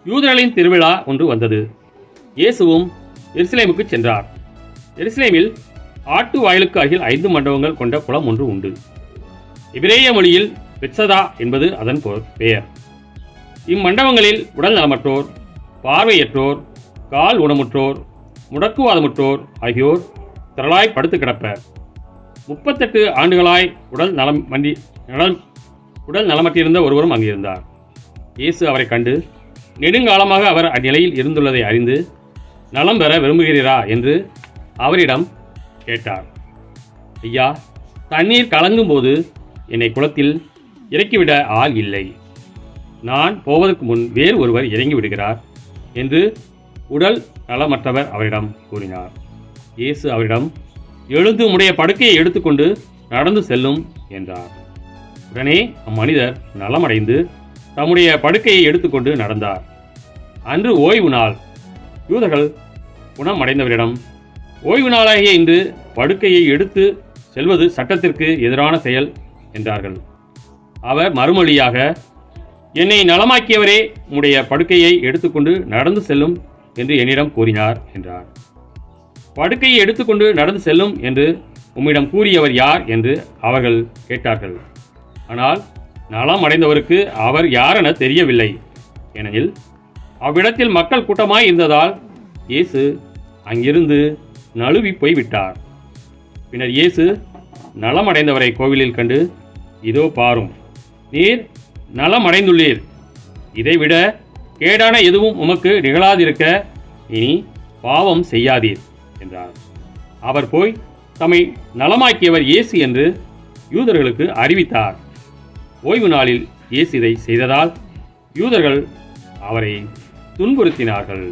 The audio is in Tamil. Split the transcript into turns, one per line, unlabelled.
யூதர்களின் திருவிழா ஒன்று வந்தது. இயேசுவும் எருசலேமுக்கு சென்றார். எருசலேமில் ஆட்டு வாயிலுக்கு அருகில் 5 மண்டபங்கள் கொண்ட குளம் ஒன்று உண்டு. எபிரேய மொழியில் பெத்சதா என்பது அதன் பெயர். இம்மண்டபங்களில் உடல் நலமற்றோர், பார்வையற்றோர், கால் ஊனமுற்றோர், முடக்குவாதமுற்றோர் ஆகியோர் திரளாய் படுத்து கிடப்பர். 38 ஆண்டுகளாய் உடல் நலமற்றிருந்த ஒருவரும் அங்கிருந்தார். இயேசு அவரை கண்டு நெடுங்காலமாக அவர் அந்நிலையில் இருந்துள்ளதை அறிந்து நலம் பெற விரும்புகிறீரா என்று அவரிடம் கேட்டார். ஐயா, தண்ணீர் கலங்கும் போது என்னை குளத்தில் இறக்கிவிட ஆள் இல்லை. நான் போவதற்கு முன் வேறு ஒருவர் இறங்கி விடுகிறார் என்று உடல் நலமற்றவர் அவரிடம் கூறினார். இயேசு அவரிடம், எழுந்து உம்முடைய படுக்கையை எடுத்துக்கொண்டு நடந்து செல்லும் என்றார். உடனே அம்மனிதர் நலமடைந்து தம்முடைய படுக்கையை எடுத்துக்கொண்டு நடந்தார். அன்று ஓய்வு நாள். யூதர்கள் குணமடைந்தவரிடம், ஓய்வு நாளாகிய இன்று படுக்கையை எடுத்து செல்வது சட்டத்திற்கு எதிரான செயல் என்றார்கள். அவர் மறுமொழியாக, என்னை நலமாக்கியவரே உம்முடைய படுக்கையை எடுத்துக்கொண்டு நடந்து செல்லும் என்று என்னிடம் கூறினார் என்றார். படுக்கையை எடுத்துக்கொண்டு நடந்து செல்லும் என்று உம்மிடம் கூறியவர் யார் என்று அவர்கள் கேட்டார்கள். ஆனால் நலம் அடைந்தவருக்கு அவர் யாரென தெரியவில்லை. ஏனெனில் அவ்விடத்தில் மக்கள் கூட்டமாய் இருந்ததால் இயேசு அங்கிருந்து நழுவி போய்விட்டார். பின்னர் இயேசு நலமடைந்தவரை கோவிலில் கண்டு, இதோ பாரும், நீர் நலமடைந்துள்ளீர். இதைவிட கேடான எதுவும் உமக்கு நிகழாதிருக்க இனி பாவம் செய்யாதீர் என்றார். அவர் போய் தம்மை நலமாக்கியவர் இயேசு என்று யூதர்களுக்கு அறிவித்தார். ஓய்வு நாளில் இயேசு இதை செய்ததால் யூதர்கள் அவரை துன்புறுத்தினார்கள்.